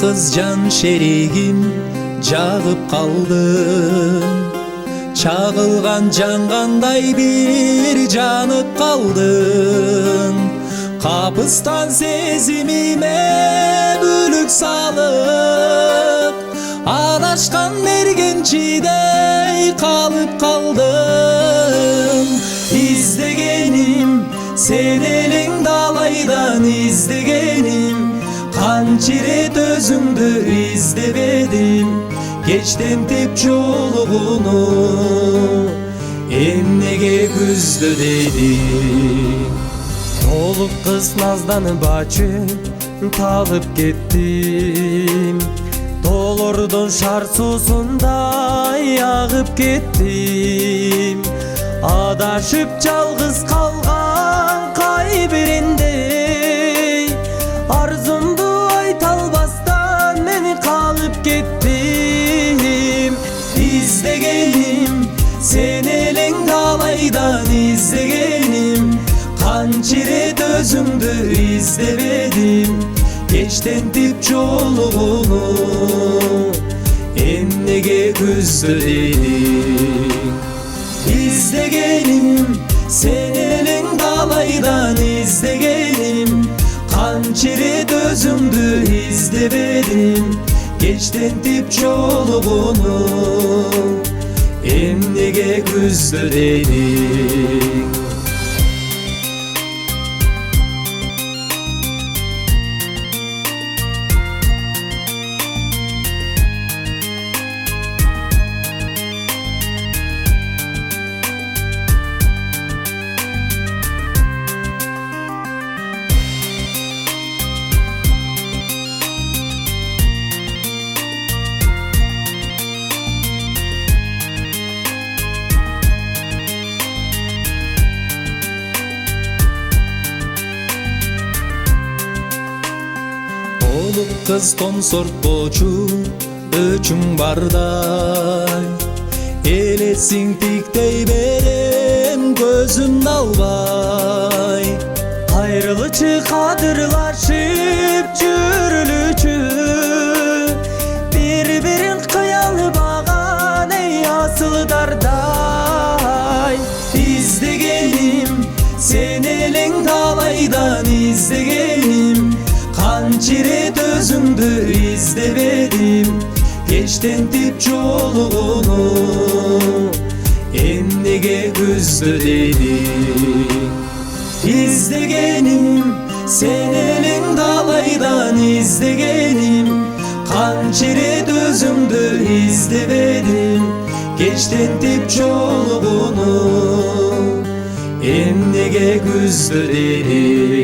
Yalgız can şerigim jagıp kaldım. Çağılgan canganday bir janıp kaldın. Kapıstan sezimime bölük salıp, adaşkan mergençidey kalıp kaldım. İzdegenim sen elin dalaydan, izdegenim kançeret özüngdü izlemedim. Geçten tep çoluğunu emnege küzdü dedim. Olup kız nazdanı baçı talıp gittim. Dolordun şar susunda yağıp gittim. Adaşıp çalgız kalgan kaybirinde, arzumdu aytalbastan meni kalıp gittim. İzdegenim sen elin dalaydan, izdegenim kançeret özüngdü izlemedim. Geçten tip çoluğunu emnege küzdü dedim. İzdegenim sen elin dalaydan, izdegenim kançeret özüngdü izlemedim. Geçten tip çoluğunu emnege küzdü dedim. Olup kız tonsort boçu öçüm barday, elesin tiktey berem gözüm dalbay. Ayrılıçı kadırlaşıp çürülüçü, birbirin kıyalı bağan ey asılı darday. İzdegenim sen elin dalaydan, izdegenim kançeret özüngdü izlemedim. Geçten tip çoluğunu emnege küzdü dedim. İzdegenim sen elin dalaydan, izdegenim kançeret özüngdü izlemedim. Geçten tip çoluğunu emnege küzdü dedim.